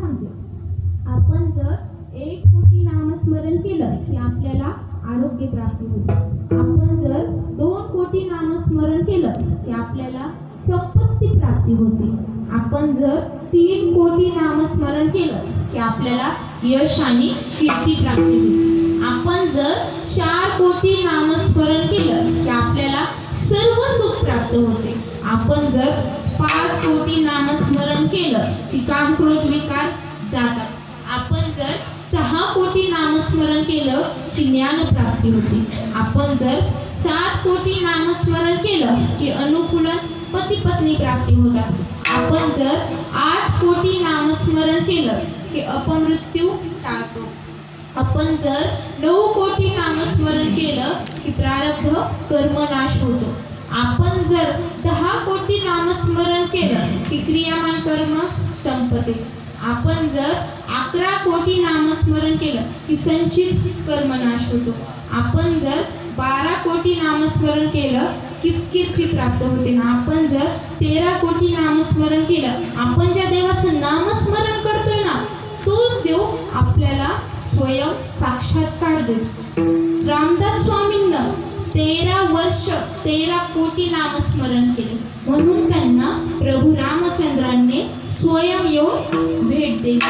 सांगते. आपण जर 1 कोटी नामस्मरण केलं की आपल्याला आरोग्य प्राप्ती होते. आपण जर 2 कोटी नामस्मरण केलं की आपल्याला संपत्ती प्राप्ती होते. आपण जर 3 कोटी नामस्मरण केलं की आपल्याला यश आणि कीर्ती प्राप्ती होते. आपण जर 4 कोटी नामस्मरण केलं की आपल्याला सर्व सुख प्राप्त होते. आपण जर 5 कोटी नामस्मरण केलं की काम क्रोध विकार जातात. आपण जर 6 कोटी नामस्मरण केलं की ज्ञान प्राप्ती होते. आपण जर 7 कोटी नामस्मरण केलं की अनुकूलन पती पत्नी प्राप्ती होतात. आपण जर 8 कोटी नामस्मरण केलं की अपमृत्यू टाळतो. आपण जर 9 कोटी नामस्मरण केलं की प्रारब्ध कर्मनाश होतो. आपण जर 10 कोटी नामस्मरण केलं की क्रियामान कर्म संपते. आपण जर 11 कोटी नामस्मरण केलं की संचित कर्मनाश होतो. आपण जर 12 कोटी नामस्मरण केलं की कीर्ती प्राप्त होते ना. आपण जर 13 कोटी नामस्मरण केलं, आपण ज्या देवाचं नामस्मरण करतोय ना तोच देव आपल्याला स्वयं साक्षात्कार देतो. रामदास स्वामींना 13 वर्ष 13 कोटी नामस्मरण केले म्हणून त्यांना प्रभू रामचंद्रांनी स्वयं येऊन भेट दिली.